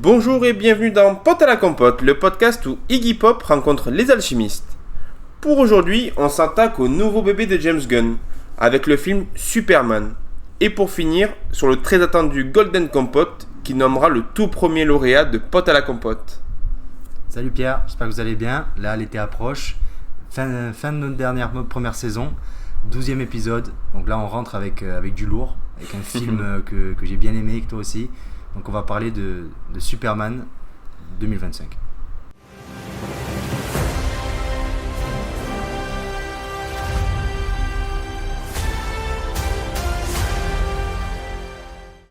Bonjour et bienvenue dans Pote à la compote, le podcast où Iggy Pop rencontre les alchimistes. Pour aujourd'hui, on s'attaque au nouveau bébé de James Gunn, avec le film Superman. Et pour finir, sur le très attendu Golden Compote, qui nommera le tout premier lauréat de Pote à la compote. Salut Pierre, j'espère que vous allez bien. Là, l'été approche. Fin de notre première saison, 12e épisode. Donc là, on rentre avec du lourd, avec un film que j'ai bien aimé, et que toi aussi. Donc on va parler de Superman 2025.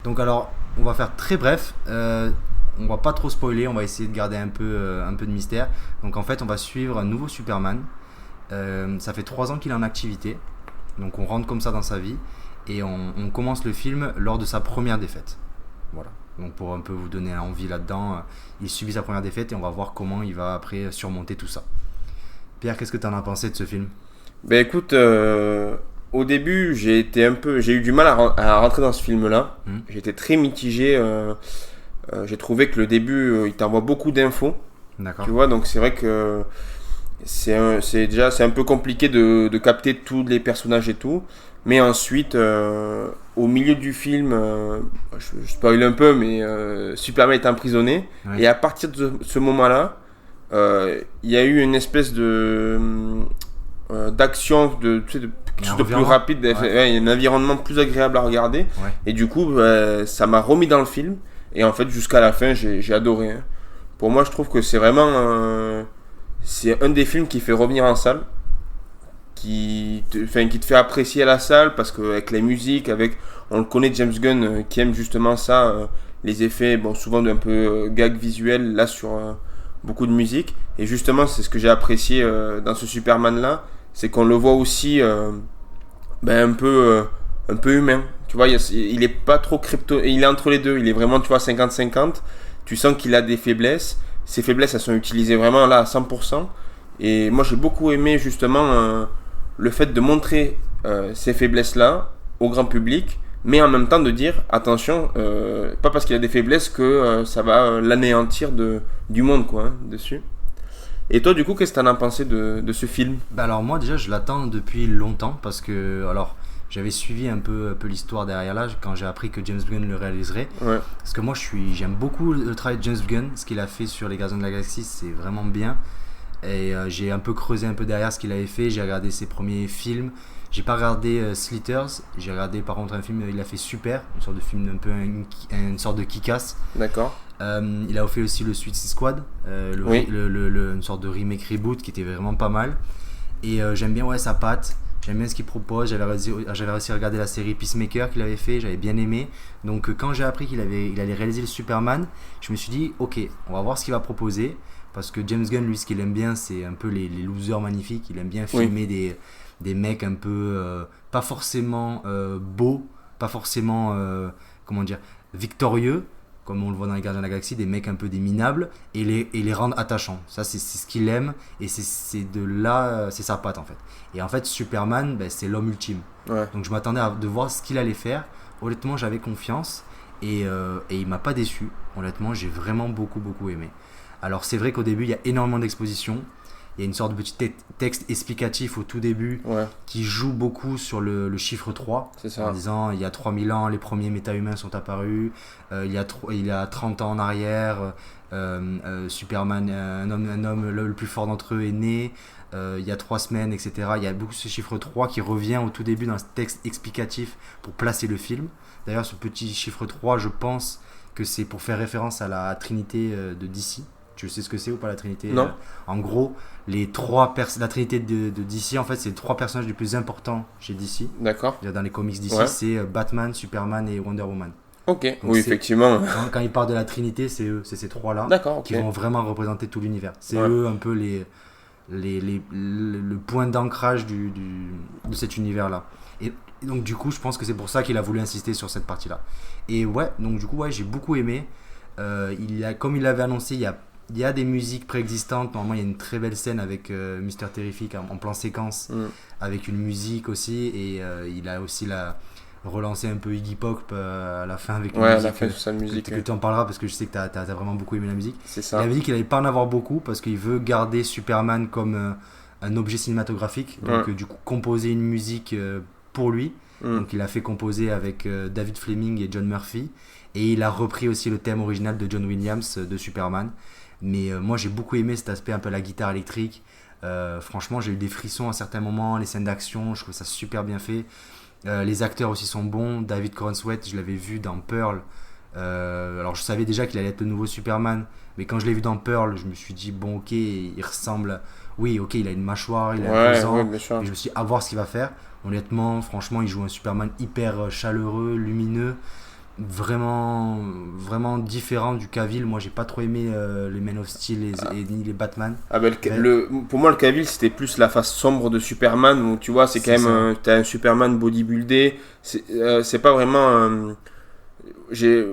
Donc alors, on va faire très bref. On va pas trop spoiler, on va essayer de garder un peu de mystère. Donc en fait, on va suivre un nouveau Superman. Ça fait 3 ans qu'il est en activité. Donc on rentre comme ça dans sa vie. Et on commence le film lors de sa première défaite. Voilà. Donc pour un peu vous donner envie là-dedans, il subit sa première défaite et on va voir comment il va après surmonter tout ça. Pierre, qu'est-ce que tu en as pensé de ce film ? Ben écoute, au début, j'ai eu du mal à rentrer dans ce film-là. J'étais très mitigé. J'ai trouvé que le début, il t'envoie beaucoup d'infos. D'accord. Tu vois, donc c'est vrai que c'est un peu compliqué de capter tous les personnages et tout. Mais ensuite, au milieu du film, je spoil un peu, mais Superman est emprisonné. Ouais. Et à partir de ce moment-là, il y a eu une espèce d'action, quelque chose de plus rapide, ouais, un environnement plus agréable à regarder. Ouais. Et du coup, ça m'a remis dans le film. Et en fait, jusqu'à la fin, j'ai adoré. Hein. Pour moi, je trouve que c'est vraiment c'est un des films qui fait revenir en salle. Qui te fait apprécier la salle parce qu'avec les musiques, on le connaît, James Gunn qui aime justement ça, les effets, bon, souvent un peu gag visuel, là sur beaucoup de musique. Et justement, c'est ce que j'ai apprécié dans ce Superman là, c'est qu'on le voit aussi un peu humain. Tu vois, il est pas trop il est entre les deux, il est vraiment, tu vois, 50-50. Tu sens qu'il a des faiblesses. Ces faiblesses, elles sont utilisées vraiment là à 100%. Et moi, j'ai beaucoup aimé justement le fait de montrer ces faiblesses-là au grand public, mais en même temps de dire, attention, pas parce qu'il a des faiblesses que ça va l'anéantir du monde, quoi, hein, dessus. Et toi, du coup, qu'est-ce que tu en as pensé de ce film ? Bah alors moi déjà, je l'attends depuis longtemps parce que alors j'avais suivi un peu l'histoire derrière là quand j'ai appris que James Gunn le réaliserait. Ouais. Parce que moi, j'aime beaucoup le travail de James Gunn, ce qu'il a fait sur les Gardiens de la Galaxie, c'est vraiment bien. Et j'ai un peu creusé un peu derrière ce qu'il avait fait. J'ai regardé ses premiers films. J'ai pas regardé Slithers. J'ai regardé par contre un film, il a fait Super, une sorte de film un peu une sorte de Kick-Ass. D'accord. Il a fait aussi le Suicide Squad, Oui. une sorte de remake reboot qui était vraiment pas mal. Et j'aime bien sa patte. J'aime bien ce qu'il propose. J'avais réussi à regarder la série Peacemaker qu'il avait fait. J'avais bien aimé. Donc quand j'ai appris qu'il allait réaliser le Superman, je me suis dit ok, on va voir ce qu'il va proposer. Parce que James Gunn, lui, ce qu'il aime bien, c'est un peu les losers magnifiques. Il aime bien filmer des mecs un peu pas forcément beaux, pas forcément victorieux, comme on le voit dans les Gardiens de la Galaxie, des mecs un peu des minables, et les rendre attachants. Ça, c'est ce qu'il aime, et c'est de là, c'est sa patte en fait. Et en fait, Superman, c'est l'homme ultime. Ouais. Donc je m'attendais de voir ce qu'il allait faire. Honnêtement, j'avais confiance, et il m'a pas déçu. Honnêtement, j'ai vraiment beaucoup aimé. Alors c'est vrai qu'au début, il y a énormément d'expositions. Il y a une sorte de petit texte explicatif au tout début qui joue beaucoup sur le chiffre 3. C'est ça. En disant, il y a 3000 ans, les premiers méta-humains sont apparus. Il y a 30 ans en arrière, Superman, un homme le plus fort d'entre eux est né. Il y a 3 semaines, etc. Il y a beaucoup ce chiffre 3 qui revient au tout début dans ce texte explicatif pour placer le film. D'ailleurs, ce petit chiffre 3, je pense que c'est pour faire référence à la Trinité de DC. Tu sais ce que c'est ou pas la Trinité ? Non. En gros, la Trinité de DC, en fait, c'est les 3 personnages les plus importants chez DC. D'accord. Dans les comics DC, c'est Batman, Superman et Wonder Woman. Ok, donc oui, effectivement. Quand ils parlent de la Trinité, c'est eux, c'est ces 3-là. D'accord, ok. Qui vont vraiment représenter tout l'univers. C'est eux un peu le point d'ancrage de cet univers-là. Et donc, du coup, je pense que c'est pour ça qu'il a voulu insister sur cette partie-là. Et donc du coup, j'ai beaucoup aimé. Comme il l'avait annoncé, il y a des musiques préexistantes. Normalement, il y a une très belle scène avec Mr. Terrific en plan séquence, avec une musique aussi. Et il a aussi relancer un peu Iggy Pop à la fin avec une Ouais, à musique la fin sur sa musique. que tu en parleras parce que je sais que tu as vraiment beaucoup aimé la musique. C'est Il ça. avait dit qu'il n'allait pas en avoir beaucoup parce qu'il veut garder Superman comme un objet cinématographique, donc du coup composer une musique pour lui. Donc il a fait composer avec David Fleming et John Murphy, et il a repris aussi le thème original de John Williams de Superman. Mais moi j'ai beaucoup aimé cet aspect un peu la guitare électrique. Franchement j'ai eu des frissons à certains moments, les scènes d'action, je trouve ça super bien fait. Les acteurs aussi sont bons. David Corenswet, je l'avais vu dans Pearl. Alors je savais déjà qu'il allait être le nouveau Superman, mais quand je l'ai vu dans Pearl, je me suis dit bon ok, il ressemble. Oui ok, il a une mâchoire, il est imposant. Ouais, bien sûr. Et je me suis dit à voir ce qu'il va faire. Honnêtement, franchement, il joue un Superman hyper chaleureux, lumineux, vraiment, vraiment différent du Cavill. Moi, j'ai pas trop aimé les Man of Steel ni les Batman. Ah ben, pour moi, le Cavill, c'était plus la face sombre de Superman, où tu vois, c'est quand même, t'as un Superman bodybuildé, c'est pas vraiment... j'ai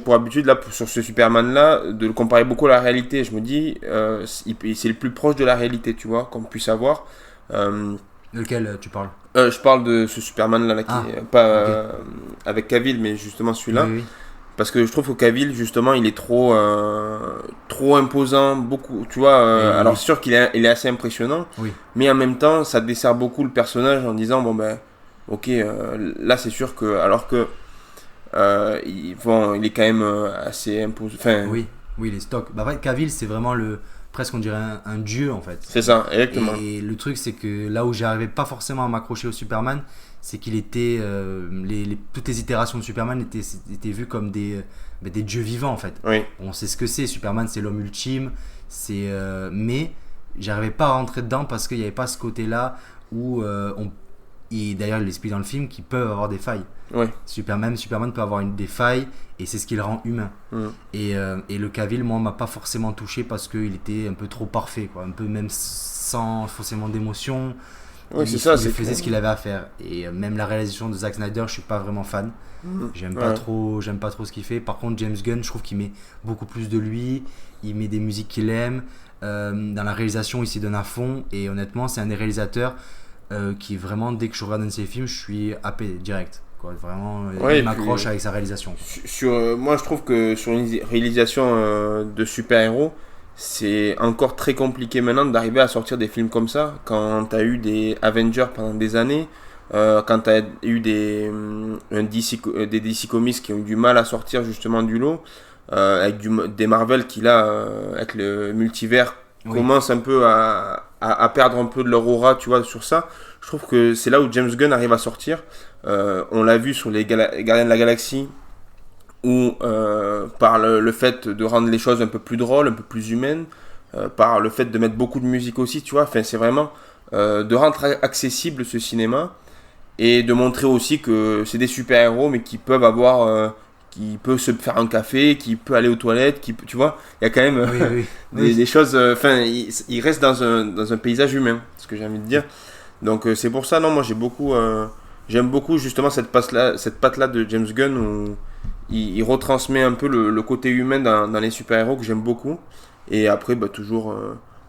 pour habitude, là, sur ce Superman-là, de le comparer beaucoup à la réalité. Je me dis, c'est le plus proche de la réalité, tu vois, qu'on puisse avoir. Lequel tu parles? Je parle de ce Superman-là, qui est pas ok. avec Cavill, mais justement celui-là. Oui, oui. Parce que je trouve que Cavill, justement, il est trop imposant, beaucoup, tu vois. Alors, c'est sûr il est assez impressionnant, Oui. mais en même temps, ça dessert beaucoup le personnage en disant, bon ben, ok, là, c'est sûr que, alors que, il est quand même assez imposant. Enfin, Oui, oui, les stocks. Bah, en fait, Cavill, c'est vraiment presque on dirait un dieu en fait. c'est ça, exactement. Et le truc, c'est que là où j'arrivais pas forcément à m'accrocher au Superman, c'est qu'il était. Toutes les itérations de Superman étaient vues comme des dieux vivants en fait. Oui, On sait ce que c'est. Superman, c'est l'homme ultime. Mais j'arrivais pas à rentrer dedans parce qu'il n'y avait pas ce côté-là où et d'ailleurs, il l'explique dans le film qu'ils peuvent avoir des failles. oui. Superman peut avoir des failles et c'est ce qui le rend humain. Et le Cavill, moi, m'a pas forcément touché parce qu'il était un peu trop parfait, quoi. Un peu même sans forcément d'émotion. Oui, c'est ça. Il faisait ce qu'il avait à faire. Et même la réalisation de Zack Snyder, je suis pas vraiment fan. J'aime pas trop ce qu'il fait. Par contre, James Gunn, je trouve qu'il met beaucoup plus de lui. Il met des musiques qu'il aime. Dans la réalisation, il s'y donne à fond. Et honnêtement, c'est un des réalisateurs qui vraiment, dès que je regarde un de ses films, je suis happé direct. Quoi. Vraiment, il m'accroche avec sa réalisation. Moi, je trouve que sur une réalisation de super-héros, c'est encore très compliqué maintenant d'arriver à sortir des films comme ça. Quand tu as eu des Avengers pendant des années, quand tu as eu des DC Comics qui ont eu du mal à sortir justement du lot, avec des Marvel qui là, avec le multivers, commencent un peu à perdre un peu de leur aura, tu vois, sur ça. Je trouve que c'est là où James Gunn arrive à sortir. On l'a vu sur les Gardiens de la Galaxie, où par le fait de rendre les choses un peu plus drôles, un peu plus humaines, par le fait de mettre beaucoup de musique aussi, tu vois, enfin, c'est vraiment de rendre accessible ce cinéma et de montrer aussi que c'est des super-héros mais qui peuvent avoir qui peut se faire un café, qui peut aller aux toilettes, tu vois, il y a quand même des choses, enfin, il reste dans un paysage humain, ce que j'ai envie de dire. Donc c'est pour ça, non, moi j'aime beaucoup justement cette patte-là de James Gunn où il retransmet un peu le côté humain dans les super-héros que j'aime beaucoup. Et après, toujours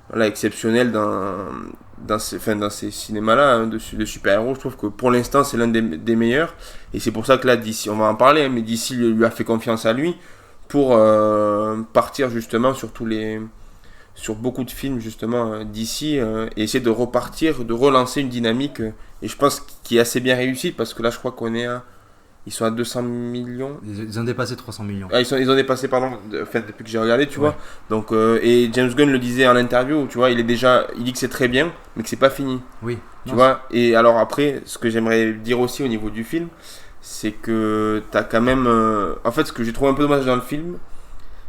voilà, exceptionnel dans ces cinémas-là hein, de super-héros. Je trouve que pour l'instant, c'est l'un des meilleurs. Et c'est pour ça que là, DC, on va en parler, hein, mais DC lui a fait confiance à lui pour partir justement sur beaucoup de films justement d'ici et essayer de repartir, de relancer une dynamique et je pense qui est assez bien réussie parce que là je crois ils sont à 200 millions. Ils ont dépassé 300 millions. Ah, ils ont dépassé pardon depuis que j'ai regardé tu vois. Donc et James Gunn le disait en interview tu vois il dit que c'est très bien mais que c'est pas fini. Oui. Tu vois et alors après ce que j'aimerais dire aussi au niveau du film c'est que t'as quand même en fait ce que j'ai trouvé un peu dommage dans le film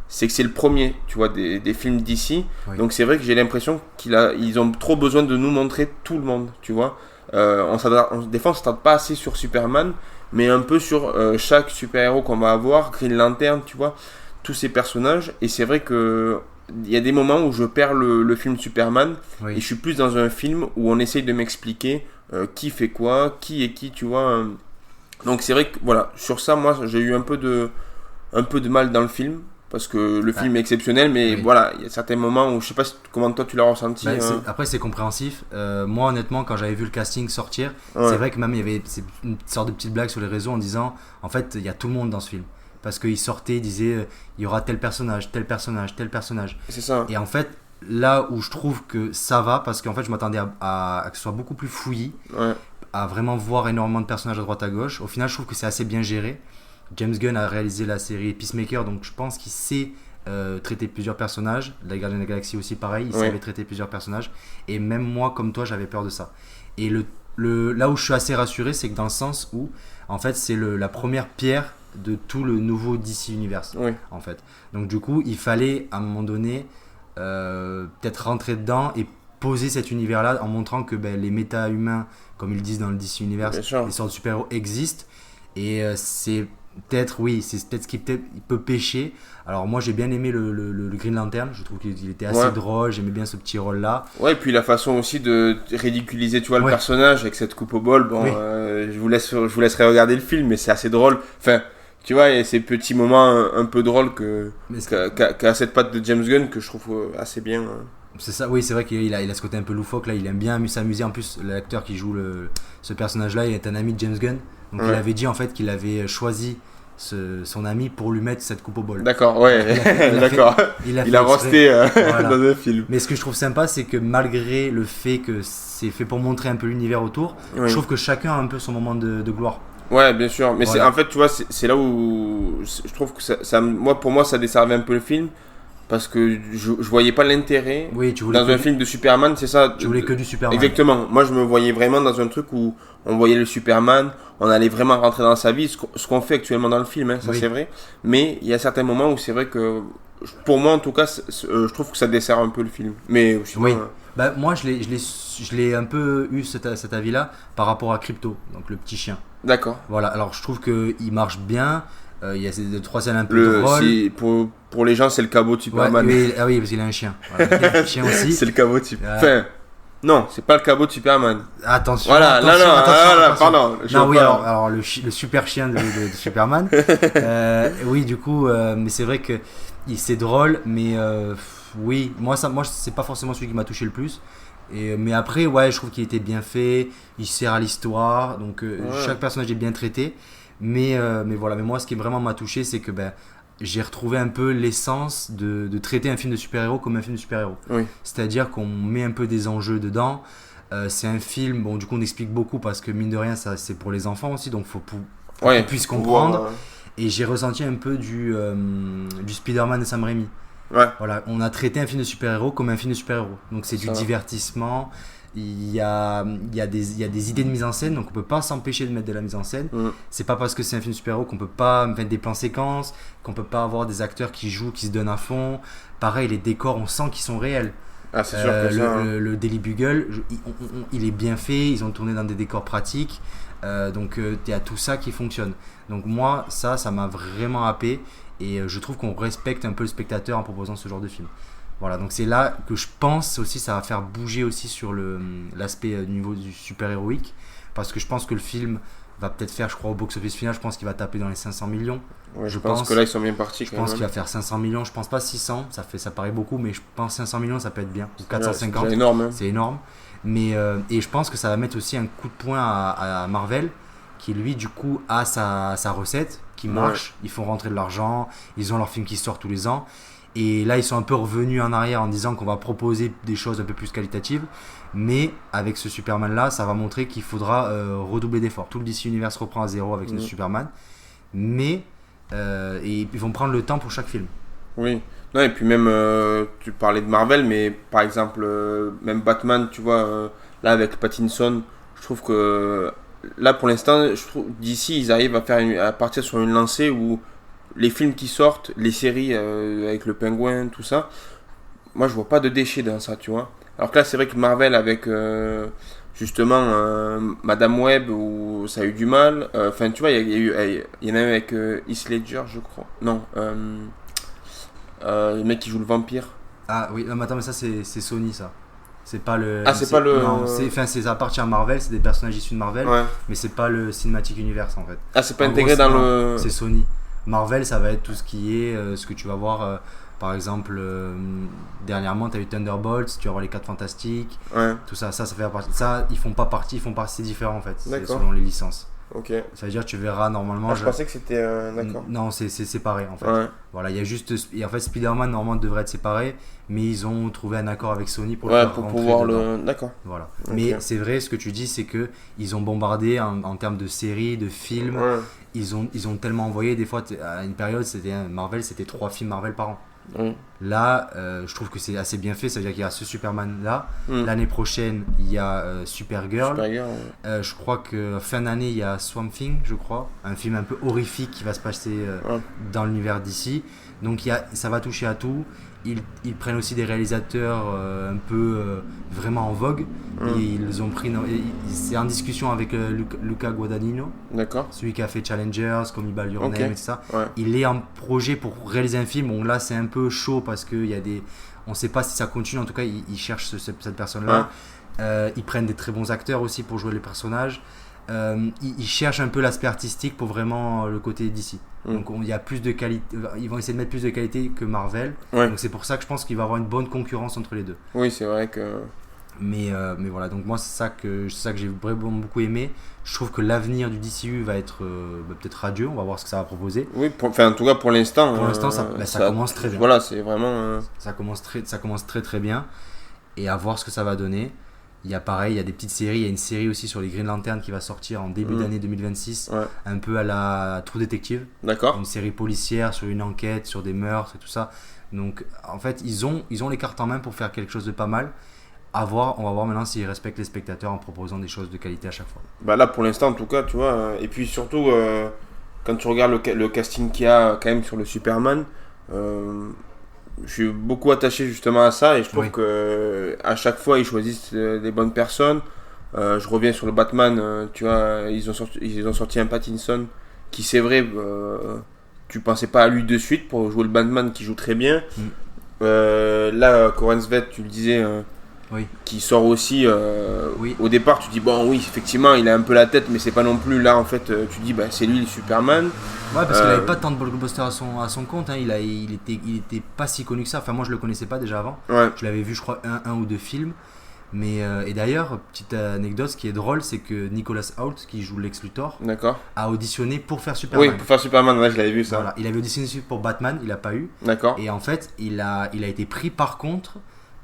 c'est que c'est le premier, tu vois, des films d'ici. Oui. Donc c'est vrai que j'ai l'impression qu'ils ont trop besoin de nous montrer tout le monde, tu vois. Des fois, on ne s'attarde pas assez sur Superman, mais un peu sur chaque super-héros qu'on va avoir, Green Lantern, tu vois, tous ces personnages. Et c'est vrai que il y a des moments où je perds le film Superman, et je suis plus dans un film où on essaye de m'expliquer qui fait quoi, qui est qui, tu vois. Donc c'est vrai que, voilà, sur ça, moi, j'ai eu un peu de mal dans le film. parce que le film est exceptionnel, mais voilà, il y a certains moments où je sais pas comment toi tu l'as ressenti. Après c'est compréhensif. Moi honnêtement quand j'avais vu le casting sortir, c'est vrai que même il y avait une sorte de petite blague sur les réseaux en disant en fait il y a tout le monde dans ce film. Parce qu'il sortait, il disait il y aura tel personnage, tel personnage, tel personnage. C'est ça. Et en fait là où je trouve que ça va, parce qu'en fait je m'attendais à que ce soit beaucoup plus fouillis, à vraiment voir énormément de personnages à droite à gauche. Au final je trouve que c'est assez bien géré. James Gunn a réalisé la série Peacemaker, donc je pense qu'il sait traiter plusieurs personnages. La Gardiens de la Galaxie aussi pareil, il savait traiter plusieurs personnages. Et même moi, comme toi, j'avais peur de ça. Et là où je suis assez rassuré, c'est que dans le sens où, en fait, c'est la première pierre de tout le nouveau DC Universe. En fait. Donc du coup, il fallait à un moment donné peut-être rentrer dedans et poser cet univers-là en montrant que les méta-humains, comme ils disent dans le DC Universe, les sortes de super-héros existent. Et c'est peut-être ce qui peut pêcher. Alors moi j'ai bien aimé le Green Lantern, je trouve qu'il était assez drôle, j'aimais bien ce petit rôle là. Ouais, et puis la façon aussi de ridiculiser le personnage avec cette coupe au bol. Bon, je vous laisserai regarder le film, mais c'est assez drôle. Enfin, tu vois, il y a ces petits moments un peu drôles qu'a cette patte de James Gunn que je trouve assez bien. C'est ça, oui, c'est vrai qu'il a ce côté un peu loufoque là, il aime bien s'amuser. En plus, l'acteur qui joue ce personnage là, il est un ami de James Gunn. Donc il avait dit en fait qu'il avait choisi son ami pour lui mettre cette coupe au bol. D'accord, d'accord. Il a resté dans un film. Mais ce que je trouve sympa, c'est que malgré le fait que c'est fait pour montrer un peu l'univers autour, je trouve que chacun a un peu son moment de gloire. Ouais, bien sûr. Mais en fait, tu vois, c'est là où je trouve que pour moi, ça desservait un peu le film. Parce que je voyais pas l'intérêt dans un film de Superman, c'est ça. Tu voulais que du Superman. Exactement. Moi, je me voyais vraiment dans un truc où on voyait le Superman, on allait vraiment rentrer dans sa vie, ce qu'on fait actuellement dans le film, ça c'est vrai. Mais il y a certains moments où c'est vrai que, pour moi en tout cas, je trouve que ça dessert un peu le film. Mais sinon, moi, je l'ai un peu eu cet avis-là par rapport à Crypto, donc le petit chien. D'accord. Voilà. Alors, je trouve qu'il marche bien. Il y a ces 2-3 scènes un peu drôles. Pour les gens, c'est le cabot de Superman. Oui, parce qu'il a un chien. Voilà, il a un chien aussi. C'est le cabot de Superman. Enfin, non, c'est pas le cabot de Superman. Attention. Voilà, attention. Pardon. Alors le super chien de Superman. Oui, du coup, mais c'est vrai que c'est drôle, mais oui, moi c'est pas forcément celui qui m'a touché le plus. Mais après, je trouve qu'il était bien fait, il sert à l'histoire, donc chaque personnage est bien traité. Mais voilà, mais moi ce qui vraiment m'a touché, c'est que j'ai retrouvé un peu l'essence de traiter un film de super-héros comme un film de super-héros. C'est-à-dire qu'on met un peu des enjeux dedans. C'est un film, bon du coup on explique beaucoup parce que mine de rien ça, c'est pour les enfants aussi, donc faut qu'ils puissent comprendre. Et j'ai ressenti un peu du Spider-Man de Sam Raimi. Voilà, on a traité un film de super-héros comme un film de super-héros. Donc c'est du divertissement. Il y a des idées de mise en scène, donc on peut pas s'empêcher de mettre de la mise en scène. C'est pas parce que c'est un film super-héros qu'on peut pas mettre des plans séquences, qu'on peut pas avoir des acteurs qui jouent, qui se donnent à fond. Pareil, les décors, on sent qu'ils sont réels. Ah, c'est sûr que le Daily Bugle, il est bien fait, ils ont tourné dans des décors pratiques, donc il y a tout ça qui fonctionne. Donc moi, ça m'a vraiment happé, et je trouve qu'on respecte un peu le spectateur en proposant ce genre de film. Voilà, donc c'est là que je pense aussi ça va faire bouger aussi sur l'aspect niveau du super-héroïque, parce que je pense que le film va peut-être faire, je crois, au box-office final, je pense qu'il va taper dans les 500 millions. Je pense que là ils sont bien partis. Je pense qu'il va faire 500 millions, je pense pas 600, ça paraît beaucoup, mais je pense 500 millions ça peut être bien, ou 450. C'est énorme. C'est énorme. Mais, et je pense que ça va mettre aussi un coup de poing à Marvel, qui lui du coup a sa recette qui marche, ils font rentrer de l'argent, ils ont leur film qui sort tous les ans. Et là, ils sont un peu revenus en arrière en disant qu'on va proposer des choses un peu plus qualitatives. Mais avec ce Superman-là, ça va montrer qu'il faudra redoubler d'efforts. Tout le DC Universe reprend à zéro avec ce Superman. Mais et ils vont prendre le temps pour chaque film. Oui. Non, et puis même, tu parlais de Marvel, mais par exemple, même Batman, tu vois, là avec Pattinson, je trouve que là, pour l'instant, je trouve d'ici, ils arrivent à partir sur une lancée où les films qui sortent, les séries avec le Pingouin, tout ça, moi je vois pas de déchets dans ça, tu vois. Alors que là, c'est vrai que Marvel avec justement Madame Web, où ça a eu du mal. Enfin, tu vois, il y en a un avec Heath Ledger, je crois. Non, le mec qui joue le vampire. Ah oui, non, mais attends, mais ça c'est Sony, ça. C'est pas le. Ah, c'est pas le. Non, ça appartient à Marvel, c'est des personnages issus de Marvel, mais c'est pas le Cinematic Universe en fait. Ah, c'est pas intégré dans le. C'est Sony. Marvel, ça va être tout ce qui est ce que tu vas voir. Par exemple, dernièrement, tu as eu Thunderbolts, tu vas voir les 4 Fantastiques, Ouais, tout ça, ça fait partie. Ça, ils font pas partie, c'est différent en fait, D'accord. selon les licences. ok. Ça veut dire tu verras normalement. Je pensais que c'était. D'accord. Non, c'est séparé en fait. Ouais, Voilà, il y a juste. Et en fait, Spider-Man normalement devrait être séparé, mais ils ont trouvé un accord avec Sony pour le ouais faire pour rentrer pouvoir dedans. le. D'accord. Voilà. Ok. Mais c'est vrai, ce que tu dis, c'est que ils ont bombardé en termes de séries, de films. Ouais, Ils ont tellement envoyé. Des fois, à une période, Marvel, c'était 3 films Marvel par an. ouais. Là, je trouve que c'est assez bien fait. Ça veut dire qu'il y a ce Superman là. Hmm. L'année prochaine, il y a Supergirl. Supérieur, Je crois que fin d'année, il y a Swamp Thing, je crois. Un film un peu horrifique qui va se passer ouais. dans l'univers d'ici. Donc ça va toucher à tout. Ils prennent aussi des réalisateurs un peu vraiment en vogue. Hmm. Et ils ont pris. C'est en discussion avec Luca Guadagnino, D'accord. celui qui a fait Challengers, Call Me By Your Ok. Name et tout ça. Ouais. Il est en projet pour réaliser un film. Bon, là, c'est un peu chaud parce qu'il y a des. On ne sait pas si ça continue. En tout cas, ils cherchent cette personne-là. Ils prennent des très bons acteurs aussi pour jouer les personnages. Ils cherchent un peu l'aspect artistique pour vraiment le côté d'ici. Mm. Donc il y a plus de qualité. Ils vont essayer de mettre plus de qualité que Marvel. Ouais. Donc c'est pour ça que je pense qu'il va y avoir une bonne concurrence entre les deux. Oui, c'est vrai que. Mais voilà, donc moi c'est ça que j'ai vraiment beaucoup aimé. Je trouve que l'avenir du DCU va être peut-être radieux. On va voir ce que ça va proposer. Oui, enfin, en tout cas pour l'instant. Pour l'instant, ça commence très bien. Voilà, c'est vraiment. Ça commence très très bien. Et à voir ce que ça va donner. Il y a des petites séries. Il y a une série aussi sur les Green Lantern qui va sortir en début d'année 2026. Ouais. Un peu à la True Detective. D'accord. Une série policière sur une enquête, sur des meurtres et tout ça. Donc en fait, ils ont les cartes en main pour faire quelque chose de pas mal. À voir, on va voir maintenant s'ils respectent les spectateurs en proposant des choses de qualité à chaque fois. Bah là, pour l'instant, en tout cas, tu vois. Et puis surtout, quand tu regardes le casting qu'il y a quand même sur le Superman, je suis beaucoup attaché justement à ça et je trouve Oui. que à chaque fois, ils choisissent les bonnes personnes. Je reviens sur le Batman, tu vois, ils ont sorti un Pattinson qui, c'est vrai, tu pensais pas à lui de suite pour jouer le Batman qui joue très bien. Là, Coren Svett, tu le disais. Oui. Qui sort aussi. Oui. Au départ, tu dis, bon, oui, effectivement, il a un peu la tête, mais c'est pas non plus. Là, en fait, tu dis, bah, c'est lui le Superman. Ouais, parce qu'il avait pas tant de blockbusters à son compte. Hein. Il était pas si connu que ça. Enfin, moi, je le connaissais pas déjà avant. Ouais, Je l'avais vu, je crois, un ou deux films. Mais, et d'ailleurs, petite anecdote, ce qui est drôle, c'est que Nicholas Hoult, qui joue Lex Luthor, d'accord. a auditionné pour faire Superman. Oui, pour faire Superman, ouais, je l'avais vu ça. Voilà. Il avait auditionné pour Batman, il a pas eu. D'accord. Et en fait, il a été pris par contre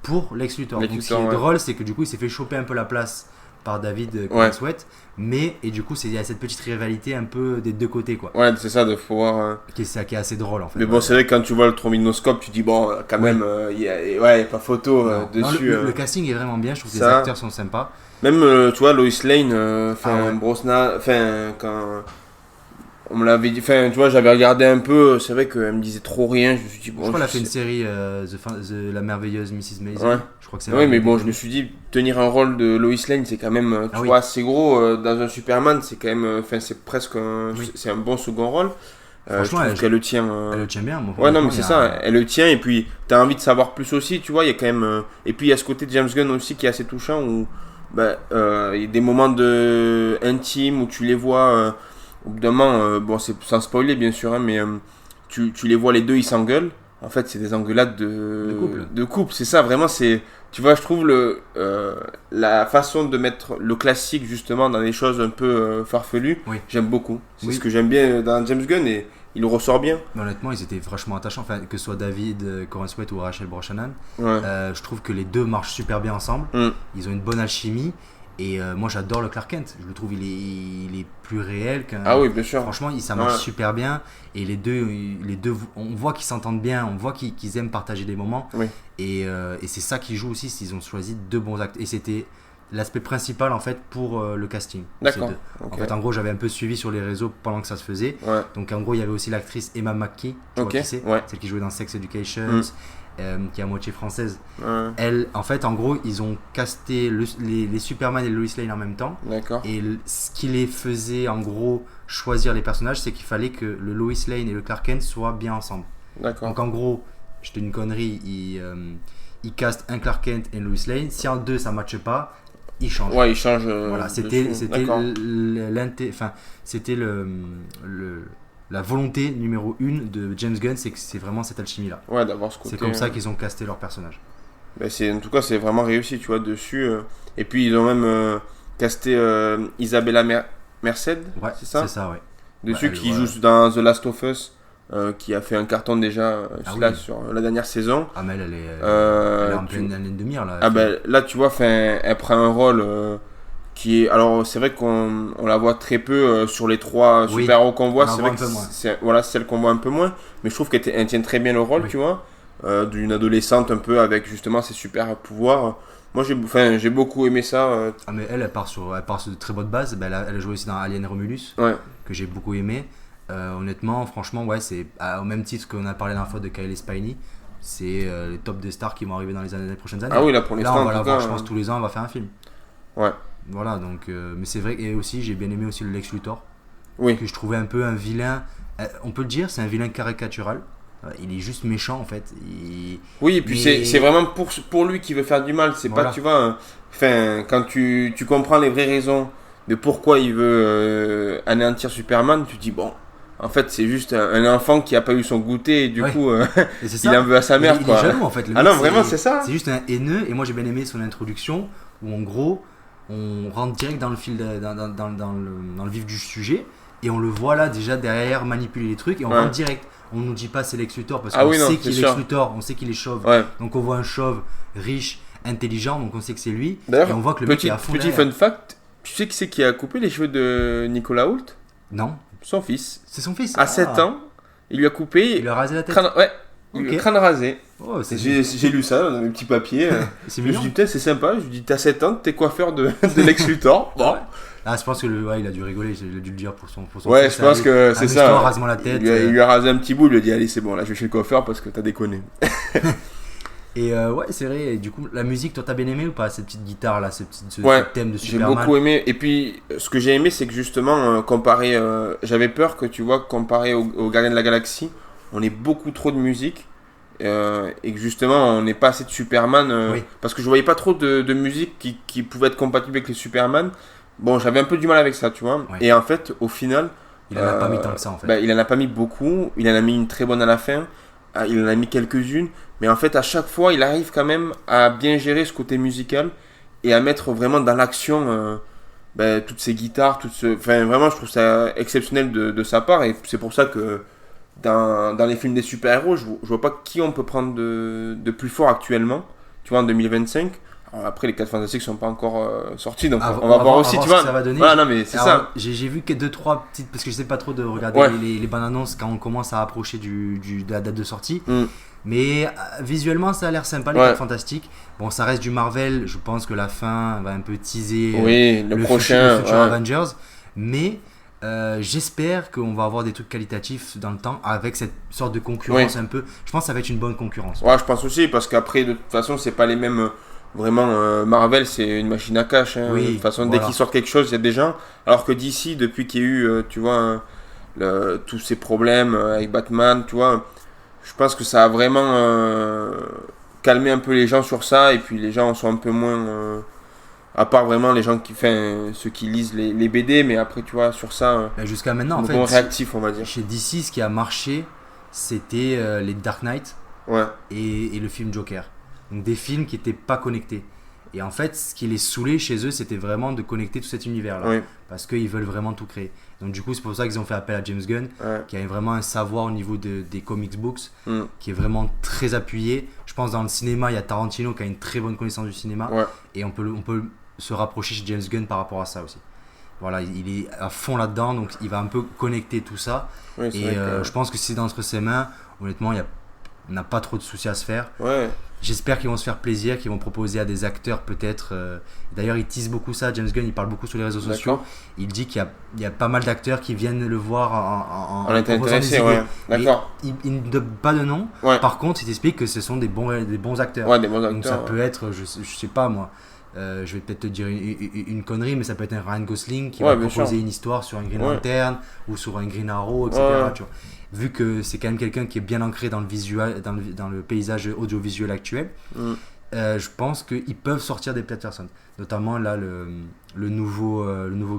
pour Lex Luthor. Lex Donc ce qui Luthor, est ouais. drôle, c'est que du coup, il s'est fait choper un peu la place par David Sweat. Mais, et du coup, il y a cette petite rivalité un peu des deux côtés, quoi. Ouais, c'est ça, de pouvoir. Qui est assez drôle, en fait. Mais bon, c'est vrai que quand tu vois le trombinoscope, tu dis, bon, quand même, il y a pas photo Non. Non, dessus. le casting est vraiment bien, je trouve que les Ça. acteurs sont sympas. Même, tu vois, Lois Lane, Ouais. Brosnan, quand. On me l'avait dit, tu vois, j'avais regardé un peu, c'est vrai qu'elle me disait trop rien, je me suis dit, bon, Je crois qu'elle a fait sais- une série, La merveilleuse Mrs. Maisel. Ouais. Je crois que c'est Oui, mais bon, je me suis dit, tenir un rôle de Lois Lane, c'est quand même, tu Ah oui. vois, assez gros. Dans un Superman, c'est quand même, c'est presque Oui. c'est un bon second rôle. Je Franchement, trouve qu'elle le tient. Elle le tient bien. Moi, Ouais, non, mais honnêtement, c'est il y ça, a- elle le tient, et puis t'as envie de savoir plus aussi, tu vois, il y a quand même. Et puis il y a ce côté de James Gunn aussi qui est assez touchant, où bah, il y a des moments intimes où tu les vois, au bout d'un moment, bon, c'est sans spoiler bien sûr, hein, mais tu les vois les deux, ils s'engueulent. En fait, c'est des engueulades de couple, c'est ça, vraiment, c'est. Tu vois, je trouve la façon de mettre le classique justement dans des choses un peu farfelues, Oui. j'aime beaucoup. C'est Oui. ce que j'aime bien dans James Gunn et il le ressort bien. Mais honnêtement, ils étaient vachement attachants. Enfin, que ce soit David Coren Sweat ou Rachel Brosnahan, Ouais. je trouve que les deux marchent super bien ensemble. Mm. Ils ont une bonne alchimie. Et moi, j'adore le Clark Kent. Je le trouve, il est plus réel qu'un. Ah oui, bien sûr. Franchement, ça marche Ouais. super bien. Et les deux, on voit qu'ils s'entendent bien. On voit qu'ils aiment partager des moments. Oui. Et c'est ça qui joue aussi. S'ils ont choisi deux bons acteurs. Et c'était l'aspect principal en fait pour le casting. D'accord. Ces deux. Ok. En fait, en gros, j'avais un peu suivi sur les réseaux pendant que ça se faisait. Ouais. Donc en gros, il y avait aussi l'actrice Emma McKee, tu Ok, vois qui c'est, ouais. celle qui jouait dans Sex Education, qui est à moitié française. Ouais. Elle, en fait, en gros, ils ont casté les Superman et Lois Lane en même temps. D'accord. Et ce qui les faisait, en gros, choisir les personnages, c'est qu'il fallait que le Lois Lane et le Clark Kent soient bien ensemble. D'accord. Donc en gros, je te dis une connerie, ils castent un Clark Kent et une Lois Lane. Si en deux ça ne matche pas, ils changent. Ouais, il change. Voilà, c'était D'accord. c'était la volonté numéro 1 de James Gunn, c'est que c'est vraiment cette alchimie-là. Ouais, d'avoir ce côté. C'est comme ça qu'ils ont casté leur personnage. Ben en tout cas, c'est vraiment réussi, tu vois, dessus. Et puis, ils ont même casté Isabella Merced, Ouais, c'est ça? C'est ça, ouais. Dessus, Ouais, qui joue dans The Last of Us, qui a fait un carton déjà là, sur la dernière saison. Ah, mais elle est en pleine ligne de mire, là. Ah, ben là, tu vois, elle prend un rôle qui est. Alors, c'est vrai qu'on la voit très peu sur les 3 super-héros qu'on voit. C'est vrai que c'est celle qu'on voit un peu moins. Mais je trouve qu'elle tient très bien le rôle, tu vois. D'une adolescente un peu avec justement ses super pouvoirs. Moi j'ai beaucoup aimé ça. Ah, mais elle part sur de très bonnes bases. Ben, elle a joué aussi dans Alien Romulus, que j'ai beaucoup aimé. Honnêtement, franchement, ouais, c'est au même titre qu'on a parlé la dernière fois de Kyle Spiney. C'est les top des stars qui vont arriver dans les prochaines années. Ah oui, là pour l'instant, on va la voir, je pense, tous les ans, on va faire un film. Ouais. Voilà, donc, mais c'est vrai, et aussi j'ai bien aimé aussi le Lex Luthor, que je trouvais un peu un vilain, on peut le dire, c'est un vilain caricatural. Il est juste méchant en fait. Oui, et puis c'est vraiment pour lui qui veut faire du mal. C'est pas, tu vois, quand tu comprends les vraies raisons de pourquoi il veut anéantir Superman, tu te dis bon, en fait c'est juste un enfant qui a pas eu son goûter et du coup il en veut à sa mère. Il est jaloux en fait. Ah non, vraiment c'est ça. C'est juste un haineux, et moi j'ai bien aimé son introduction où en gros on rentre direct dans le fil dans le vif du sujet, et on le voit là déjà derrière manipuler les trucs, et on rentre direct. On nous dit pas c'est Lex Luthor parce qu'on sait qu'il est Lex Luthor, on sait qu'il est chauve. Donc on voit un chauve riche, intelligent, donc on sait que c'est lui. D'ailleurs, et on voit que le mec est à fond petit fun fact, tu sais qui c'est qui a coupé les cheveux de Nicolas Hoult? Non. Son fils. C'est son fils. À 7 ans, il lui a coupé. Il lui a rasé la tête. Le crâne rasé. Oh, j'ai lu ça dans mes petits papiers. C'est mignon. Je me dis putain, c'est sympa. Je lui dis t'as 7 ans, t'es coiffeur de Lex Luthor. Bon. Ah, je pense que il a dû rigoler, il a dû le dire pour son ouais, je pense que c'est ça. Rase-moi la tête. Il lui a rasé un petit bout, il lui a dit allez, c'est bon, là je vais chez le coiffeur parce que t'as déconné. Et ouais, c'est vrai. Et du coup, la musique, toi t'as bien aimé ou pas, cette petite guitare là, ce thème de Superman? J'ai beaucoup aimé. Et puis, ce que j'ai aimé, c'est que justement, comparé, j'avais peur que tu vois, comparé au Gardien de la Galaxie, on ait beaucoup trop de musique. Et que justement on n'ait pas assez de Superman parce que je voyais pas trop de musique qui pouvait être compatible avec les Superman. Bon, j'avais un peu du mal avec ça, tu vois. Et en fait, au final, il en a pas mis tant que ça en fait. Il en a pas mis beaucoup, il en a mis une très bonne à la fin, il en a mis quelques-unes, mais en fait à chaque fois il arrive quand même à bien gérer ce côté musical et à mettre vraiment dans l'action toutes ces guitares, vraiment je trouve ça exceptionnel de sa part, et c'est pour ça que dans les films des super-héros, je vois pas qui on peut prendre de plus fort actuellement, tu vois, en 2025. Alors après, les 4 Fantastiques sont pas encore sortis, donc on va voir aussi, tu vois. Ça va donner. Voilà, non, mais c'est ça. J'ai vu que 2-3 petites, parce que je sais pas trop de regarder les bandes annonces quand on commence à approcher de la date de sortie. Mais visuellement, ça a l'air sympa, les 4 Fantastiques. Bon, ça reste du Marvel, je pense que la fin va un peu teaser le prochain futur Avengers. Mais j'espère qu'on va avoir des trucs qualitatifs dans le temps avec cette sorte de concurrence un peu. Je pense que ça va être une bonne concurrence. Ouais, je pense aussi, parce qu'après, de toute façon, c'est pas les mêmes. Vraiment, Marvel, c'est une machine à cash. De toute façon, dès qu'ils sortent quelque chose, il y a des gens. Alors que DC, depuis qu'il y a eu, tu vois, tous ces problèmes avec Batman, tu vois, je pense que ça a vraiment calmé un peu les gens sur ça. Et puis les gens sont un peu moins. À part vraiment les gens ceux qui lisent les BD, mais après, tu vois, sur ça. Jusqu'à maintenant, en fait. Réactif, on va dire. Chez DC, ce qui a marché, c'était les Dark Knight et le film Joker. Donc des films qui n'étaient pas connectés. Et en fait, ce qui les saoulait chez eux, c'était vraiment de connecter tout cet univers-là. Parce qu'ils veulent vraiment tout créer. Donc du coup, c'est pour ça qu'ils ont fait appel à James Gunn, qui a vraiment un savoir au niveau des comics books, qui est vraiment très appuyé. Je pense dans le cinéma, il y a Tarantino qui a une très bonne connaissance du cinéma. Et on peut se rapprocher chez James Gunn par rapport à ça aussi. Voilà, il est à fond là-dedans, donc il va un peu connecter tout ça. Et je pense que si c'est entre ses mains, honnêtement, on n'a pas trop de soucis à se faire. J'espère qu'ils vont se faire plaisir, qu'ils vont proposer à des acteurs peut-être. D'ailleurs, il tease beaucoup ça. James Gunn, il parle beaucoup sur les réseaux sociaux. Il dit qu'il y a pas mal d'acteurs qui viennent le voir en étant intéressés. D'accord. Il ne donne pas de nom. Par contre, il t'explique que ce sont des bons acteurs. Des bons acteurs. Donc ça peut être, je sais pas moi. Je vais peut-être te dire une connerie, mais ça peut être un Ryan Gosling qui va proposer une histoire sur un Green Lantern ou sur un Green Arrow, etc. Tu vois. Vu que c'est quand même quelqu'un qui est bien ancré dans le visuel, dans le paysage audiovisuel actuel. Je pense qu'ils peuvent sortir des Peterson. Notamment là, le nouveau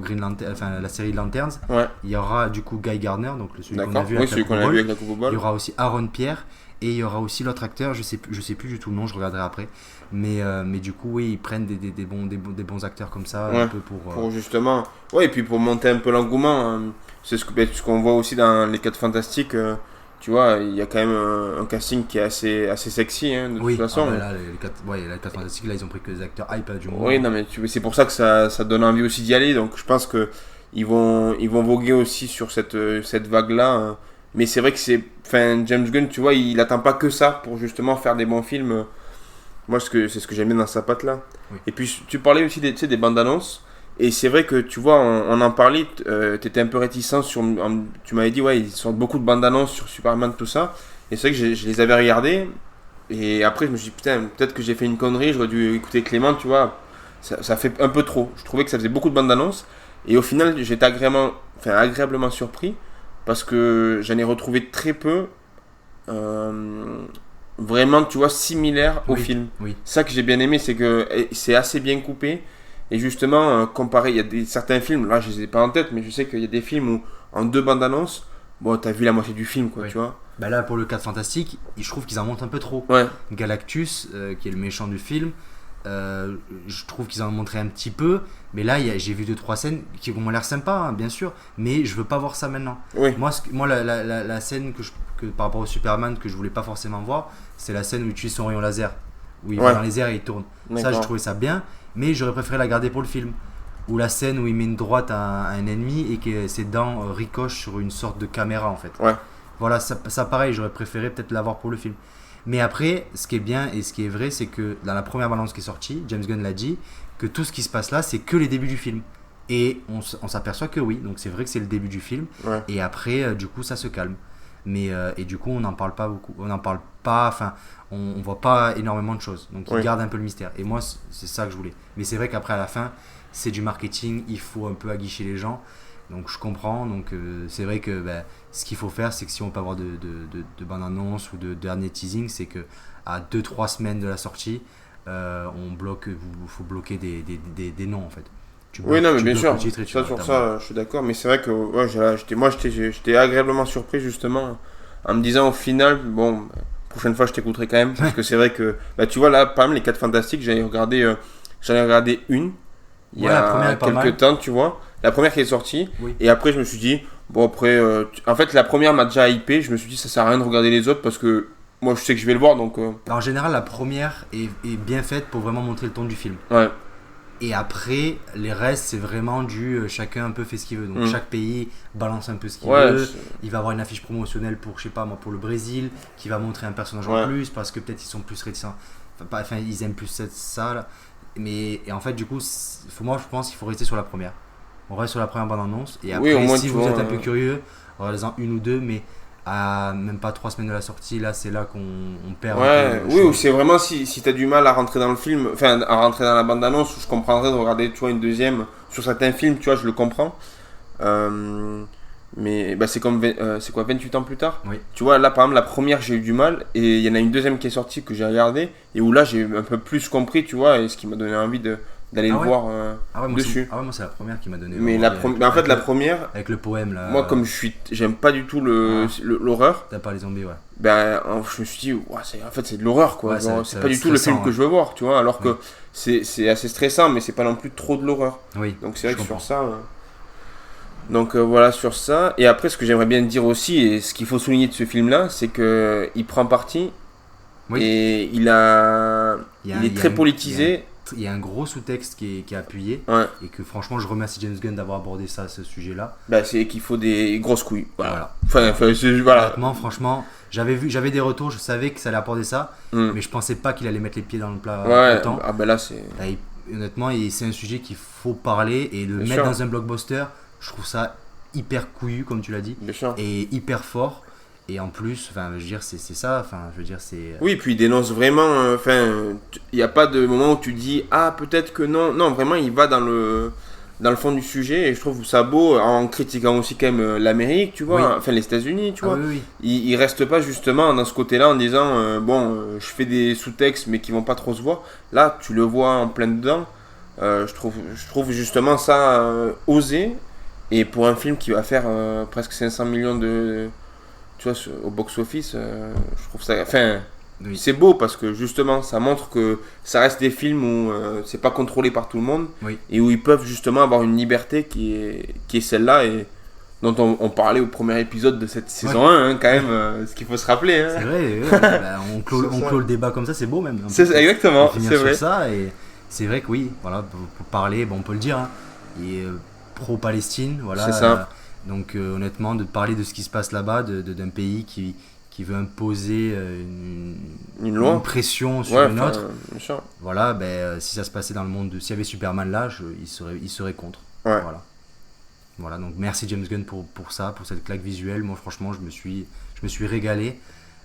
Green Lantern, enfin la série Lanterns. Ouais. Il y aura du coup Guy Gardner, donc celui qu'on a D'accord. vu Oui, avec celui la qu'on a Coupe vu Ball. avec la Coupe au Il bol. y aura aussi Aaron Pierre et il y aura aussi l'autre acteur, je sais plus du tout le nom, je regarderai après. Mais du coup, oui, ils prennent des bons acteurs comme ça, Ouais. un peu pour. Pour justement. Ouais, et puis pour monter un peu l'engouement. C'est ce qu'on voit aussi dans les 4 Fantastiques. Tu vois, il y a quand même un casting qui est assez sexy, hein, de Oui, toute façon. là, les 4 fantastiques, là, ils ont pris que des acteurs hype du moment. Oui, non, mais c'est pour ça que ça donne envie aussi d'y aller. Donc je pense que ils vont voguer aussi sur cette vague-là. Mais c'est vrai que James Gunn, tu vois, il attend pas que ça pour justement faire des bons films. Moi, c'est ce que j'aime bien dans sa patte-là. Oui. Et puis tu parlais aussi des bandes annonces. Et c'est vrai que tu vois, on en parlait, t'étais un peu réticent tu m'avais dit, ouais, ils sortent beaucoup de bandes annonces sur Superman, tout ça. Et c'est vrai que je les avais regardées. Et après, je me suis dit, putain, peut-être que j'ai fait une connerie, j'aurais dû écouter Clément, tu vois. Ça fait un peu trop. Je trouvais que ça faisait beaucoup de bandes annonces. Et au final, j'étais agréablement surpris. Parce que j'en ai retrouvé très peu. Vraiment, tu vois, similaires au film. Oui. Ça que j'ai bien aimé, c'est que c'est assez bien coupé. Et justement, comparé, il y a certains films, là je les ai pas en tête, mais je sais qu'il y a des films où en 2 bandes annonces, bon, t'as vu la moitié du film, quoi, Oui. tu vois. Bah là, pour le 4 fantastique, je trouve qu'ils en montent un peu trop. Ouais, Galactus, qui est le méchant du film, je trouve qu'ils en ont montré un petit peu. Mais là, j'ai vu 2-3 scènes qui ont l'air sympas, hein, bien sûr. Mais je veux pas voir ça maintenant. oui, Moi la scène par rapport au Superman que je voulais pas forcément voir, c'est la scène où il utilise son rayon laser. Où il Ouais. va dans les airs et il tourne. Ça, je d'accord. trouvais ça bien. Mais j'aurais préféré la garder pour le film. Ou la scène où il met une droite à un ennemi et que ses dents ricochent sur une sorte de caméra en fait. Ouais. Voilà, ça pareil, j'aurais préféré peut-être l'avoir pour le film. Mais après, ce qui est bien et ce qui est vrai, c'est que dans la première balance qui est sortie, James Gunn l'a dit, que tout ce qui se passe là, c'est que les débuts du film. Et on s'aperçoit que oui, donc c'est vrai que c'est le début du film. Ouais. Et après, du coup, ça se calme. Mais et du coup, on n'en parle pas beaucoup. On n'en parle pas, enfin, on voit pas énormément de choses. Donc, Oui. il garde un peu le mystère. Et moi, c'est ça que je voulais. Mais c'est vrai qu'après, à la fin, c'est du marketing. Il faut un peu aguicher les gens. Donc, je comprends. Donc, c'est vrai que ce qu'il faut faire, c'est que si on peut avoir de bande-annonce ou de dernier teasing, c'est que à 2-3 semaines de la sortie, faut bloquer des noms en fait. Oui, non, mais bien bloques sûr. le titre et tu Ça, vois, sur t'as ça, je suis d'accord. Mais c'est vrai que ouais, j'étais agréablement surpris, justement, en me disant au final, bon, prochaine fois, je t'écouterai quand même. Parce que c'est vrai que, bah, tu vois, là, par exemple, les 4 Fantastiques, j'en ai regardé une il y Ouais, la première a est pas mal. quelques temps, tu vois. La première qui est sortie. Oui. Et après, je me suis dit, bon, après, en fait, la première m'a déjà hypé. Je me suis dit, ça sert à rien de regarder les autres parce que moi, je sais que je vais le voir. Donc, Alors, en général, la première est bien faite pour vraiment montrer le ton du film. ouais. Et après, les restes, c'est vraiment chacun un peu fait ce qu'il veut. Donc, chaque pays balance un peu ce qu'il Ouais, veut. Il va avoir une affiche promotionnelle pour, je sais pas moi, pour le Brésil, qui va montrer un personnage en Ouais. plus parce que peut-être ils sont plus réticents. Enfin, ils aiment plus ça. Là. Et en fait, du coup, moi, je pense qu'il faut rester sur la première. On reste sur la première bande-annonce. Et après, Oui, au moins, si tu vous vois, êtes un peu curieux, regardez-en une ou deux, mais à même pas 3 semaines de la sortie, là, c'est là qu'on perd un Ouais, peu. oui, ou c'est vraiment si t'as du mal à rentrer dans le film, enfin à rentrer dans la bande-annonce, je comprendrais de regarder, tu vois, une deuxième. Sur certains films, tu vois, je le comprends. Mais bah, c'est comme, c'est quoi, 28 ans plus tard? Oui. Tu vois, là par exemple, la première, j'ai eu du mal, et il y en a une deuxième qui est sortie que j'ai regardée, et où là, j'ai un peu plus compris, tu vois, et ce qui m'a donné envie d'aller Ah le ouais. voir Ah ouais, moi, dessus. moi, c'est la première qui m'a donné. Mais envie, en fait, la avec première, avec le poème là. moi, comme j'aime pas du tout l'horreur, T'as pas les zombies, ouais. ben, je me suis dit, ouah, en fait, c'est de l'horreur, quoi. Ouais, Genre, ça c'est va pas être du tout le film stressant, que hein. je veux voir, tu vois. Alors Oui. que c'est assez stressant, mais c'est pas non plus trop de l'horreur. Oui. Donc, c'est vrai je que comprends. sur ça. Donc, voilà, sur ça. Et après, ce que j'aimerais bien dire aussi, et ce qu'il faut souligner de ce film-là, c'est qu'il prend parti. Oui. Et il Il y a est un- il y a très un- politisé. Il y a un gros sous-texte qui est appuyé Ouais. et que franchement je remercie James Gunn d'avoir abordé ce sujet-là. Bah, c'est qu'il faut des grosses couilles. Voilà. Voilà. Voilà. Honnêtement, franchement, j'avais des retours, je savais que ça allait apporter ça, Mm. mais je pensais pas qu'il allait mettre les pieds dans le plat Ouais, autant. ah bah là, c'est. Honnêtement, c'est un sujet qu'il faut parler et le Bien mettre sûr. dans un blockbuster, je trouve ça hyper couillu comme tu l'as dit Bien sûr. et hyper fort. Et en plus, enfin, je veux dire, c'est ça. Enfin, je veux dire, c'est. Oui, puis il dénonce vraiment. Enfin, il n'y a pas de moment où tu dis ah peut-être que non. Non, vraiment, il va dans dans le fond du sujet, et je trouve ça beau en critiquant aussi quand même l'Amérique, tu vois, enfin les États-Unis, tu vois. Oui. Il reste pas justement dans ce côté-là en disant je fais des sous-textes mais qui vont pas trop se voir. Là, tu le vois en plein dedans. Je trouve justement ça osé, et pour un film qui va faire presque 500 millions tu vois, au box-office, je trouve ça. Enfin. Oui. C'est beau parce que justement ça montre que ça reste des films où c'est pas contrôlé par tout le monde, et où ils peuvent justement avoir une liberté qui est celle-là, et dont on parlait au premier épisode de cette saison 1 quand même, ce qu'il faut se rappeler. C'est vrai, on clôt le débat comme ça, c'est beau même. Exactement, c'est vrai. Ça, et c'est vrai que oui, voilà, pour parler, on peut le dire, il est pro-Palestine, voilà. C'est ça. Donc honnêtement, de parler de ce qui se passe là-bas, d'un pays qui veut imposer une loi, une pression sur une autre. Voilà, si ça se passait dans le monde, s'il y avait Superman là, il serait contre. Ouais. Voilà, donc merci James Gunn pour ça, pour cette claque visuelle. Moi franchement, je me suis régalé.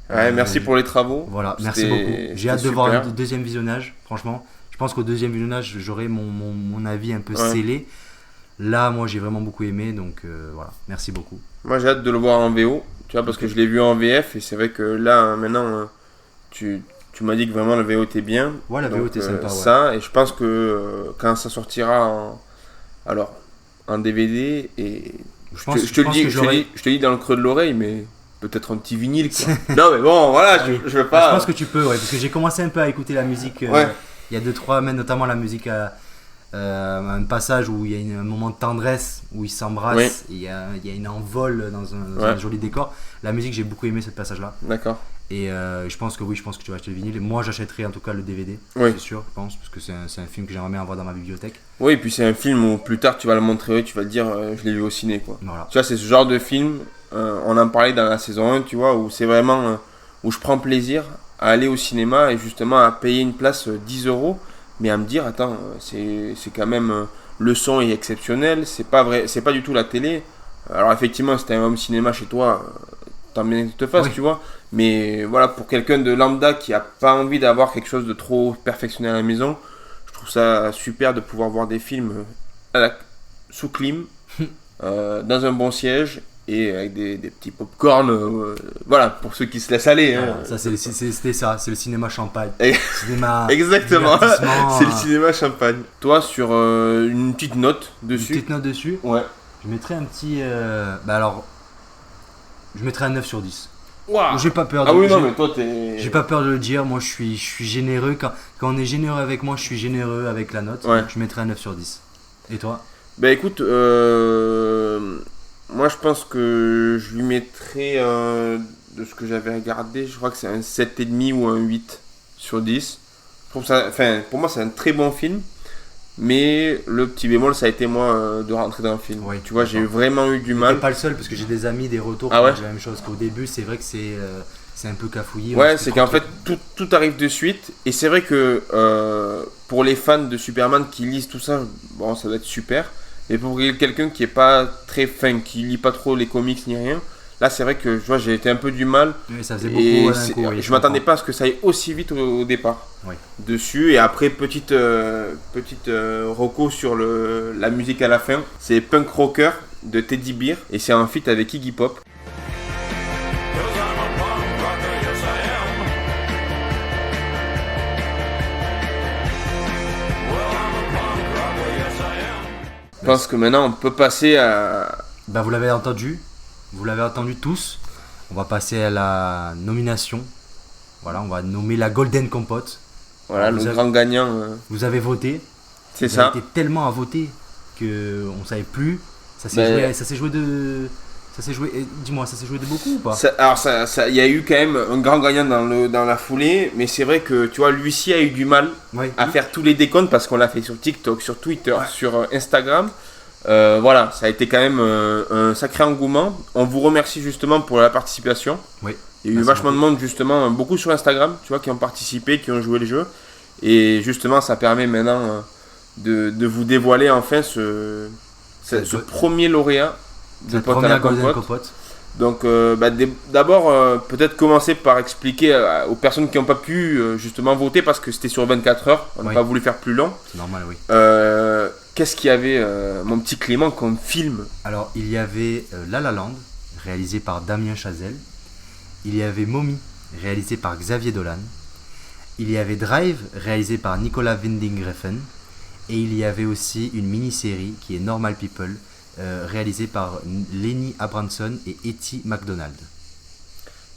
Ouais, merci pour les travaux. Voilà, merci beaucoup. J'ai hâte de voir le deuxième visionnage, franchement. Je pense qu'au deuxième visionnage, j'aurai mon avis un peu scellé. Là, moi, j'ai vraiment beaucoup aimé, donc voilà, merci beaucoup. Moi, j'ai hâte de le voir en VO. Tu vois, parce que je l'ai vu en VF, et c'est vrai que là, maintenant, tu m'as dit que vraiment la VO était bien. Ouais, la VO était sympa. Ça, et je pense que quand ça sortira en DVD, et je te dis dans le creux de l'oreille, mais peut-être un petit vinyle, quoi. Non, mais bon, voilà, je veux pas. Je pense que tu peux, parce que j'ai commencé un peu à écouter la musique il y a 2-3 semaines, notamment la musique un passage où il y a un moment de tendresse où ils s'embrassent, et il y a une envol dans un joli décor. La musique, j'ai beaucoup aimé ce passage-là. D'accord. Et je pense que tu vas acheter le vinyle. Moi, j'achèterai en tout cas le DVD, c'est sûr, je pense, parce que c'est un film que j'aimerais bien avoir dans ma bibliothèque. Oui, et puis c'est un film où plus tard tu vas le montrer, tu vas te dire je l'ai vu au ciné, quoi. Voilà. Tu vois, c'est ce genre de film, on en parlait dans la saison 1, tu vois, où c'est vraiment où je prends plaisir à aller au cinéma, et justement à payer une place 10 €, mais à me dire attends, c'est quand même le son est exceptionnel, c'est pas du tout la télé. Alors effectivement, si t'as un home cinéma chez toi, tant bien que tu te fasses, tu vois, mais voilà, pour quelqu'un de lambda qui a pas envie d'avoir quelque chose de trop perfectionné à la maison, je trouve ça super de pouvoir voir des films sous clim, dans un bon siège, et avec des petits pop-corn, voilà, pour ceux qui se laissent aller. Ça, c'est le cinéma champagne. Exactement, c'est le cinéma champagne. Toi, sur une petite note dessus. Une petite note dessus. Ouais. Je mettrais un petit. Je mettrais un 9 sur 10. Wow. J'ai pas peur. Mais toi, j'ai pas peur de le dire. Moi, je suis généreux. Quand on est généreux avec moi, je suis généreux avec la note. Ouais. Donc, je mettrais un 9 sur 10. Et toi ? Écoute, moi je pense que je lui mettrais, de ce que j'avais regardé, je crois que c'est un 7,5 ou un 8 sur 10. Je trouve ça, pour moi c'est un très bon film, mais le petit bémol ça a été moi de rentrer dans le film. Oui, tu vois, j'ai vraiment eu du mal. T'es pas le seul, parce que j'ai des amis, des retours qui disent la même chose, qu'au début c'est vrai que c'est un peu cafouillé. Ouais, c'est qu'en fait tout arrive de suite, et c'est vrai que pour les fans de Superman qui lisent tout ça, bon, ça doit être super. Et pour quelqu'un qui est pas très fan, qui lit pas trop les comics ni rien, là c'est vrai que je vois, j'ai été un peu du mal. Oui, ça faisait beaucoup. Je m'attendais pas à ce que ça aille aussi vite au départ. Oui. Dessus, et après petite reco sur la musique à la fin, c'est Punk Rocker de Teddy Bear, et c'est un feat avec Iggy Pop. Je pense que maintenant on peut passer à... vous l'avez entendu tous. On va passer à la nomination. Voilà, on va nommer la Golden Compote. Voilà, grand gagnant. Vous avez voté. C'est ça. Vous avez été tellement à voter qu'on ne savait plus. Ça s'est joué de beaucoup ou pas ? Alors, il y a eu quand même un grand gagnant dans la foulée, mais c'est vrai que tu vois, Lucie a eu du mal à faire tous les décomptes, parce qu'on l'a fait sur TikTok, sur Twitter, sur Instagram. Voilà, ça a été quand même un sacré engouement. On vous remercie justement pour la participation. Oui. Il y a eu vachement de monde, justement, beaucoup sur Instagram, tu vois, qui ont participé, qui ont joué le jeu. Et justement, ça permet maintenant de vous dévoiler enfin ce premier lauréat de Pote à la Compote. Donc d'abord peut-être commencer par expliquer aux personnes qui n'ont pas pu justement voter, parce que c'était sur 24 heures, on n'a pas voulu faire plus long. C'est normal, oui. qu'est-ce qu'il y avait, mon petit Clément, comme film? Alors, il y avait La La Land, réalisé par Damien Chazelle. Il y avait Mommy, réalisé par Xavier Dolan. Il y avait Drive, réalisé par Nicolas Winding Refn. Et il y avait aussi une mini-série qui est Normal People, réalisée par Lenny Abramson et Etty McDonald.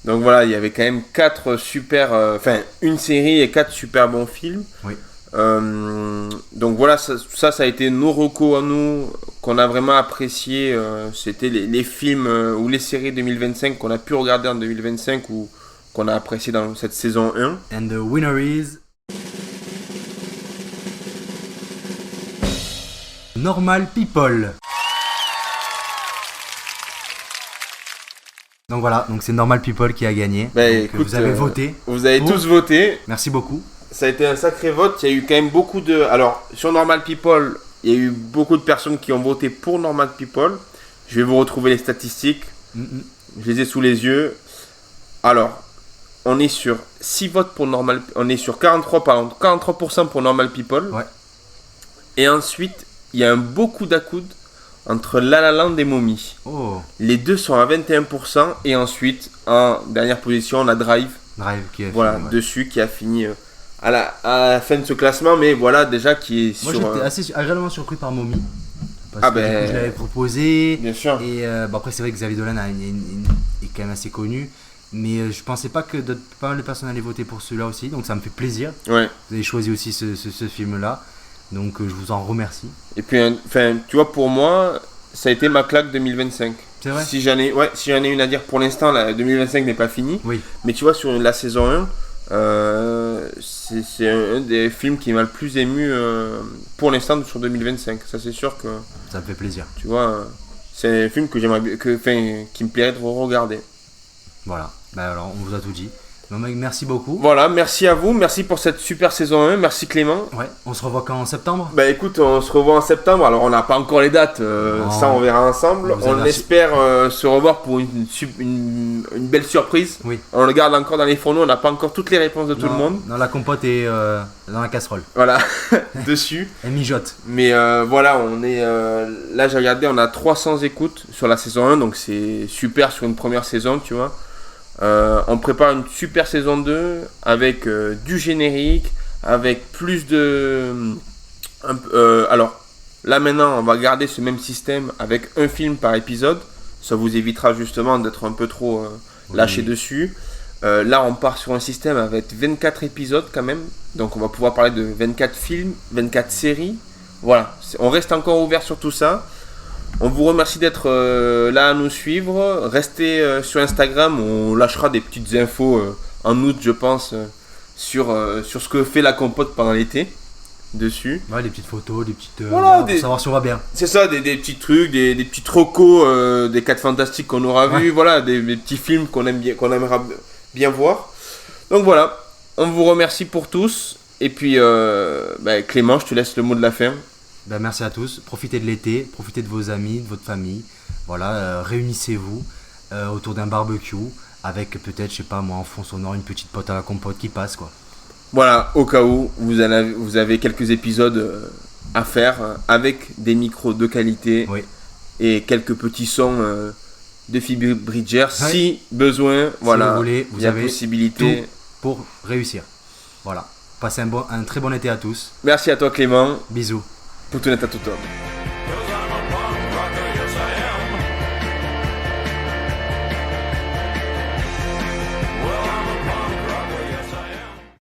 Donc voilà, il y avait quand même 4 super... Enfin, une série et 4 super bons films. Oui. Donc voilà, ça a été nos recos à nous, qu'on a vraiment apprécié. C'était les films ou les séries 2025 qu'on a pu regarder en 2025 ou qu'on a apprécié dans cette saison 1. And the winner is... Normal People. Donc voilà, donc c'est Normal People qui a gagné. Bah, donc, écoute, vous avez voté. Vous avez tous voté. Merci beaucoup. Ça a été un sacré vote. Il y a eu quand même beaucoup de... Alors, sur Normal People, il y a eu beaucoup de personnes qui ont voté pour Normal People. Je vais vous retrouver les statistiques. Je les ai sous les yeux. Alors, on est sur 6 votes pour Normal... On est sur 43% pour Normal People. Ouais. Et ensuite, il y a un beau coup d'à-coude entre La La Land et Mommy. Oh. Les deux sont à 21%. Et ensuite, en dernière position, on a Drive. Drive qui a Voilà, fini, ouais. dessus, qui a fini à la fin de ce classement. Mais voilà, déjà, qui est Moi sur... j'étais assez agréablement surpris par Mommy. Parce Ah que du ben, coup, je l'avais proposé. Bien sûr. Et après, c'est vrai que Xavier Dolan est quand même assez connu. Mais je pensais pas que pas mal de personnes allaient voter pour celui-là aussi. Donc ça me fait plaisir. Ouais. Vous avez choisi aussi ce film-là. Donc je vous en remercie. Et puis, enfin, tu vois, pour moi, ça a été ma claque 2025. C'est vrai? Si j'en ai une à dire pour l'instant, la 2025 n'est pas finie. Oui. Mais tu vois, sur la saison 1, c'est un des films qui m'a le plus ému pour l'instant sur 2025. Ça, c'est sûr que, Ça me fait plaisir. tu vois, c'est un film que j'aimerais, qui me plairait de regarder. Voilà. Bah alors, on vous a tout dit. Bon, mec, merci beaucoup. Voilà, merci à vous, merci pour cette super saison 1, merci Clément. Ouais. On se revoit quand en septembre? Bah écoute, on se revoit en septembre, alors on n'a pas encore les dates, ça on verra ensemble. Vous On avez espère se revoir pour une belle surprise. Oui. On le garde encore dans les fourneaux, on n'a pas encore toutes les réponses de tout le monde. Non, la compote est dans la casserole. Voilà, dessus. Elle mijote. Mais voilà, on est là j'ai regardé, on a 300 écoutes sur la saison 1, donc c'est super sur une première saison, tu vois. On prépare une super saison 2 avec du générique, avec plus de... alors, là maintenant, on va garder ce même système avec un film par épisode. Ça vous évitera justement d'être un peu trop lâché dessus. Là, on part sur un système avec 24 épisodes quand même. Donc, on va pouvoir parler de 24 films, 24 séries. Voilà, on reste encore ouvert sur tout ça. On vous remercie d'être là à nous suivre. Restez sur Instagram, on lâchera des petites infos en août, je pense, sur ce que fait la compote pendant l'été. Dessus. Ouais, des petites photos, des petites. Voilà, pour savoir si on va bien. C'est ça, des petits trucs, des petits trocos, des 4 fantastiques qu'on aura vus. Voilà, des petits films qu'on aimera bien voir. Donc voilà, on vous remercie pour tous. Et puis, Clément, je te laisse le mot de la fin. Ben, merci à tous. Profitez de l'été, profitez de vos amis, de votre famille. Voilà, réunissez-vous autour d'un barbecue avec peut-être, je sais pas moi, en fond sonore, une petite pote à la compote qui passe quoi. Voilà, au cas où vous avez quelques épisodes à faire avec des micros de qualité et quelques petits sons de Phoebe Bridgers si besoin. Voilà, si vous voulez, vous avez possibilité tout pour réussir. Voilà, passez un très bon été à tous. Merci à toi Clément. Bisous. Fortunata a tutto.